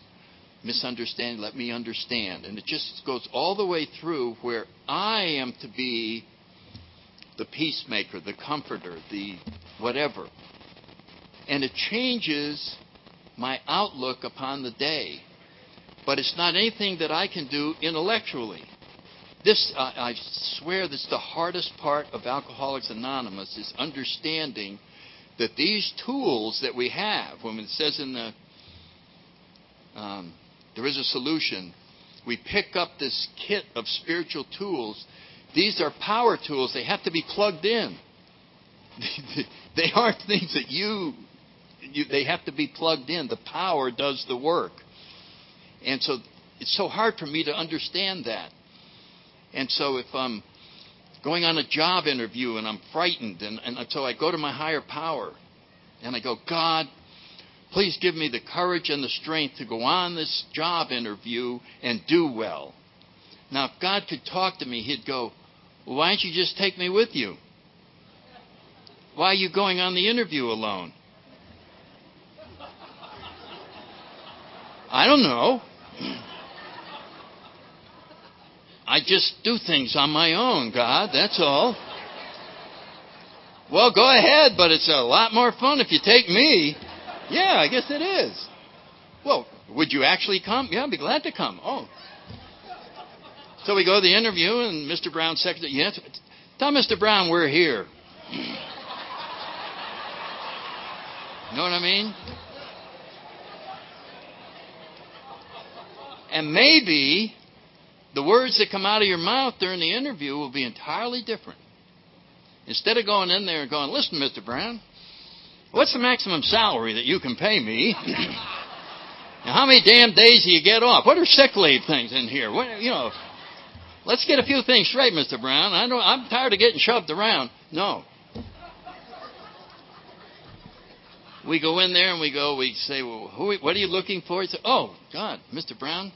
misunderstanding, let me understand. And it just goes all the way through where I am to be the peacemaker, the comforter, the whatever. And it changes my outlook upon the day. But it's not anything that I can do intellectually. This, I swear, this is the hardest part of Alcoholics Anonymous, is understanding that these tools that we have, when it says in the there is a solution, we pick up this kit of spiritual tools. These are power tools. They have to be plugged in. They aren't things that they have to be plugged in. The power does the work. And so it's so hard for me to understand that. And so if I'm going on a job interview and I'm frightened, and so I go to my higher power and I go, God, please give me the courage and the strength to go on this job interview and do well. Now, if God could talk to me, he'd go, well, why don't you just take me with you? Why are you going on the interview alone? I don't know. I just do things on my own, God, that's all. Well, go ahead, but it's a lot more fun if you take me. Yeah, I guess it is. Well, would you actually come? Yeah, I'd be glad to come. Oh. So we go to the interview, and Mr. Brown's secretary, yes, tell Mr. Brown we're here. You know what I mean? And maybe the words that come out of your mouth during the interview will be entirely different. Instead of going in there and going, listen, Mr. Brown, what's the maximum salary that you can pay me? And how many damn days do you get off? What are sick leave things in here? Let's get a few things straight, Mr. Brown. I'm tired of getting shoved around. No. We go in there and we say, well, what are you looking for? He said, oh, God, Mr. Brown,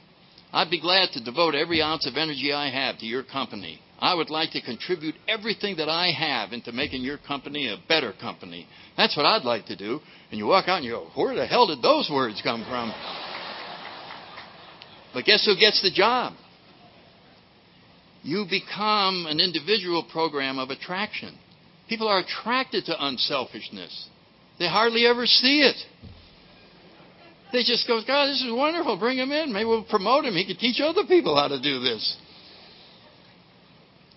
I'd be glad to devote every ounce of energy I have to your company. I would like to contribute everything that I have into making your company a better company. That's what I'd like to do. And you walk out and you go, where the hell did those words come from? But guess who gets the job? You become an individual program of attraction. People are attracted to unselfishness. They hardly ever see it. They just go, God, this is wonderful. Bring him in. Maybe we'll promote him. He could teach other people how to do this.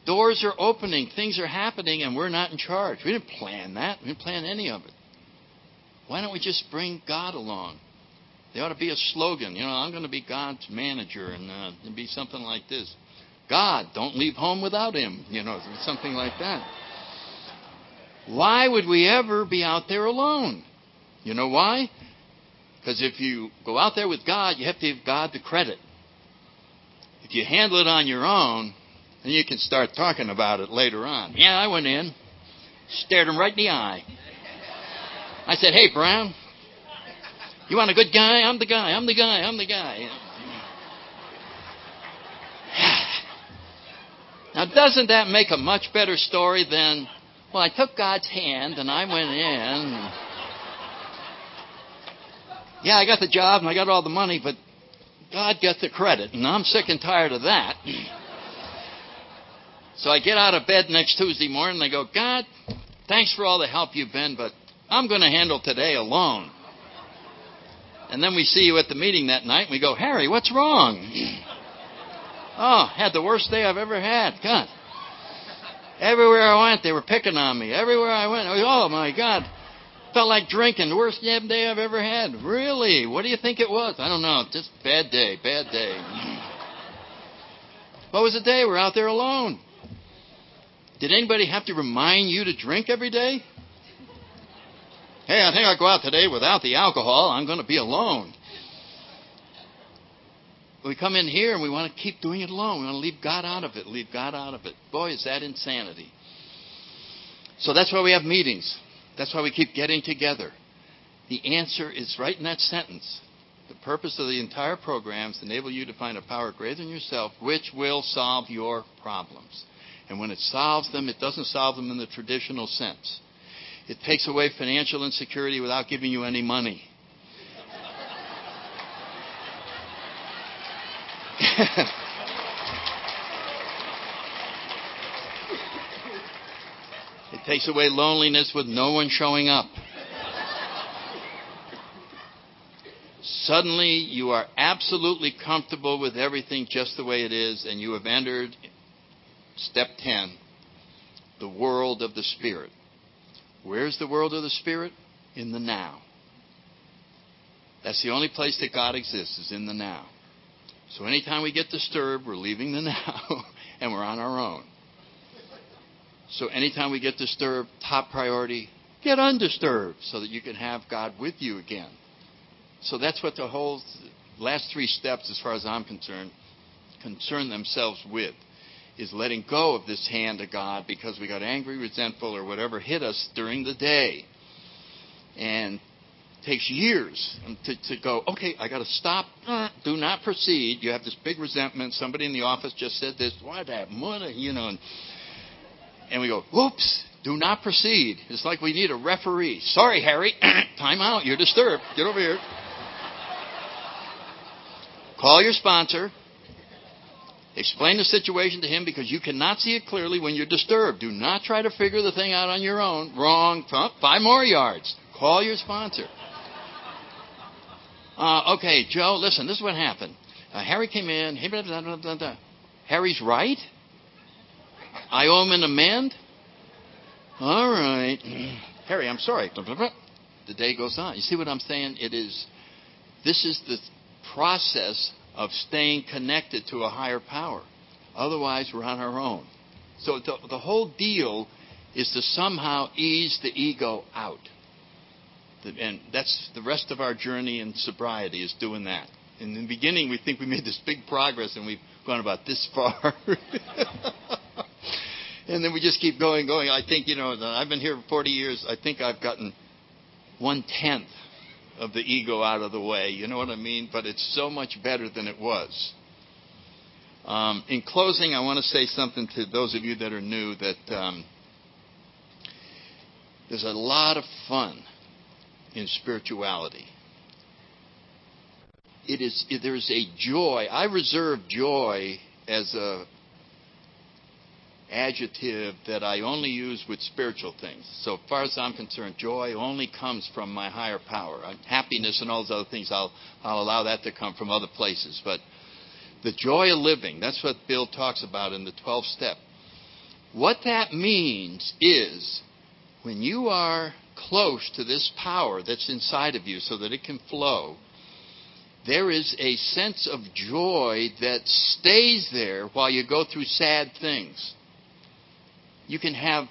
Doors are opening. Things are happening, and we're not in charge. We didn't plan that. We didn't plan any of it. Why don't we just bring God along? There ought to be a slogan. I'm going to be God's manager, and it'd be something like this. God, don't leave home without him. Something like that. Why would we ever be out there alone? You know why? Because if you go out there with God, you have to give God the credit. If you handle it on your own, then you can start talking about it later on. Yeah, I went in, stared him right in the eye. I said, hey, Brown, you want a good guy? I'm the guy. I'm the guy. I'm the guy. Now, doesn't that make a much better story than, well, I took God's hand and I went in. Yeah, I got the job and I got all the money, but God got the credit, and I'm sick and tired of that. So I get out of bed next Tuesday morning and I go, God, thanks for all the help you've been, but I'm going to handle today alone. And then we see you at the meeting that night and we go, Harry, what's wrong? Oh, had the worst day I've ever had. God. Everywhere I went, they were picking on me. Everywhere I went, oh my God. Felt like drinking. The worst damn day I've ever had. Really? What do you think it was? I don't know. Just bad day. Bad day. What was the day? We're out there alone. Did anybody have to remind you to drink every day? Hey, I think I'll go out today without the alcohol. I'm going to be alone. We come in here and we want to keep doing it alone. We want to leave God out of it. Leave God out of it. Boy, is that insanity. So that's why we have meetings. That's why we keep getting together. The answer is right in that sentence. The purpose of the entire program is to enable you to find a power greater than yourself, which will solve your problems. And when it solves them, it doesn't solve them in the traditional sense. It takes away financial insecurity without giving you any money. It takes away loneliness with no one showing up. Suddenly, you are absolutely comfortable with everything just the way it is, and you have entered step 10, the world of the Spirit. Where's the world of the Spirit? In the now. That's the only place that God exists, is in the now. So anytime we get disturbed, we're leaving the now, and we're on our own. So anytime we get disturbed, top priority, get undisturbed so that you can have God with you again. So that's what the whole last 3 steps, as far as I'm concerned, concern themselves with, is letting go of this hand of God because we got angry, resentful, or whatever hit us during the day. And it takes years to go, okay, I got to stop. Do not proceed. You have this big resentment. Somebody in the office just said this. Why that money? And we go, whoops, do not proceed. It's like we need a referee. Sorry, Harry. Time out. You're disturbed. Get over here. Call your sponsor. Explain the situation to him because you cannot see it clearly when you're disturbed. Do not try to figure the thing out on your own. Wrong. 5 more yards. Call your sponsor. Okay, Joe, listen, this is what happened. Harry came in. Harry's right? I owe him an amend? All right. Harry, I'm sorry. The day goes on. You see what I'm saying? This is the process of staying connected to a higher power. Otherwise, we're on our own. So the whole deal is to somehow ease the ego out. And that's the rest of our journey in sobriety, is doing that. In the beginning, we think we made this big progress, and we've gone about this far. And then we just keep going. I think, I've been here for 40 years. I think I've gotten 1/10 of the ego out of the way. You know what I mean? But it's so much better than it was. In closing, I want to say something to those of you that are new, that there's a lot of fun in spirituality. There's a joy. I reserve joy as adjective that I only use with spiritual things. So as far as I'm concerned, joy only comes from my higher power. Happiness and all those other things, I'll allow that to come from other places. But the joy of living, that's what Bill talks about in the 12th step. What that means is when you are close to this power that's inside of you so that it can flow, there is a sense of joy that stays there while you go through sad things. You can have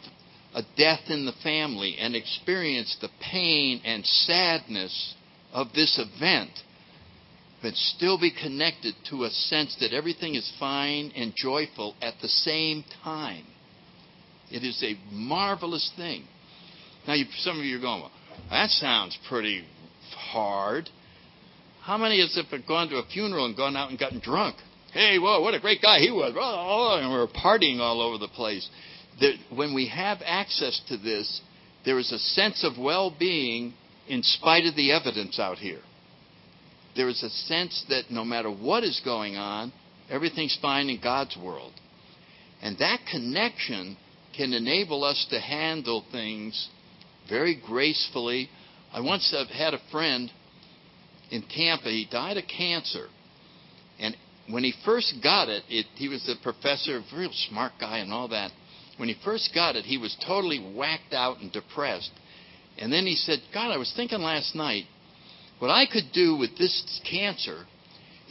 a death in the family and experience the pain and sadness of this event, but still be connected to a sense that everything is fine and joyful at the same time. It is a marvelous thing. Now, some of you are going, well, that sounds pretty hard. How many of us have gone to a funeral and gone out and gotten drunk? Hey, whoa, what a great guy he was. And we're partying all over the place. When we have access to this, there is a sense of well-being in spite of the evidence out here. There is a sense that no matter what is going on, everything's fine in God's world. And that connection can enable us to handle things very gracefully. I once had a friend in Tampa. He died of cancer. And when he first got it, he was a professor, a real smart guy and all that. When he first got it, he was totally whacked out and depressed. And then he said, God, I was thinking last night, what I could do with this cancer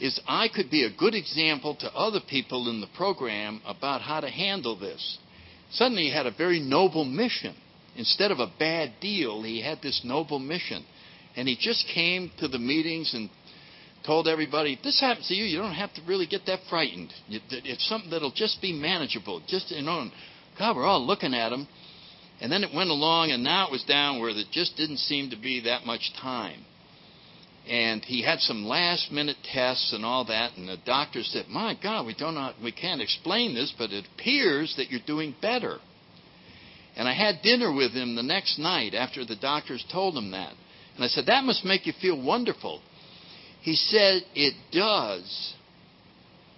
is I could be a good example to other people in the program about how to handle this. Suddenly he had a very noble mission. Instead of a bad deal, he had this noble mission. And he just came to the meetings and told everybody, if this happens to you, you don't have to really get that frightened. It's something that'll just be manageable. Just, and God, we're all looking at him. And then it went along, and now it was down where there just didn't seem to be that much time. And he had some last-minute tests and all that, and the doctor said, my God, we can't explain this, but it appears that you're doing better. And I had dinner with him the next night after the doctors told him that. And I said, that must make you feel wonderful. He said, it does.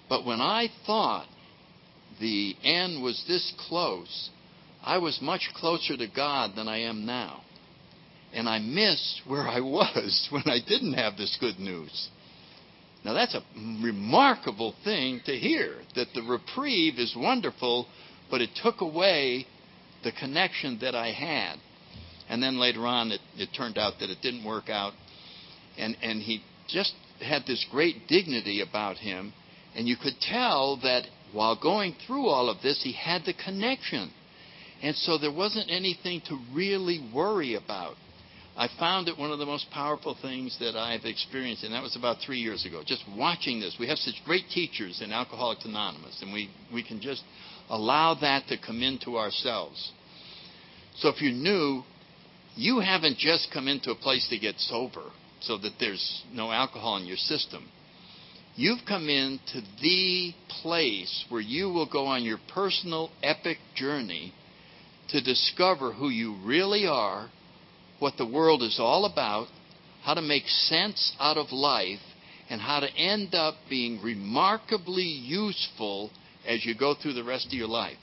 But when I thought the end was this close, I was much closer to God than I am now. And I missed where I was when I didn't have this good news. Now that's a remarkable thing to hear, that the reprieve is wonderful, but it took away the connection that I had. And then later on it turned out that it didn't work out. And he just had this great dignity about him. And you could tell that while going through all of this, he had the connection. And so there wasn't anything to really worry about. I found it one of the most powerful things that I've experienced, and that was about 3 years ago. Just watching this. We have such great teachers in Alcoholics Anonymous, and we can just allow that to come into ourselves. So if you're new, you haven't just come into a place to get sober so that there's no alcohol in your system. You've come into the place where you will go on your personal epic journey to discover who you really are, what the world is all about, how to make sense out of life, and how to end up being remarkably useful as you go through the rest of your life.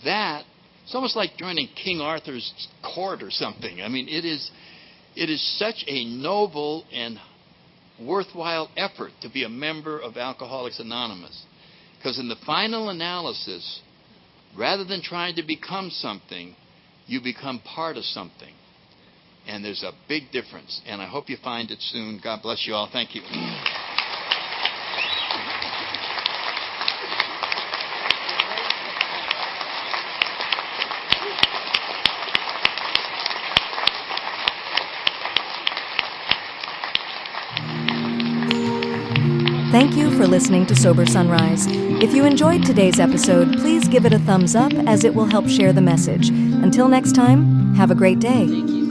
It's almost like joining King Arthur's court or something. I mean, it is such a noble and worthwhile effort to be a member of Alcoholics Anonymous. Because in the final analysis, rather than trying to become something, you become part of something. And there's a big difference. And I hope you find it soon. God bless you all. Thank you. Thank you for listening to Sober Sunrise. If you enjoyed today's episode, please give it a thumbs up as it will help share the message. Until next time, have a great day.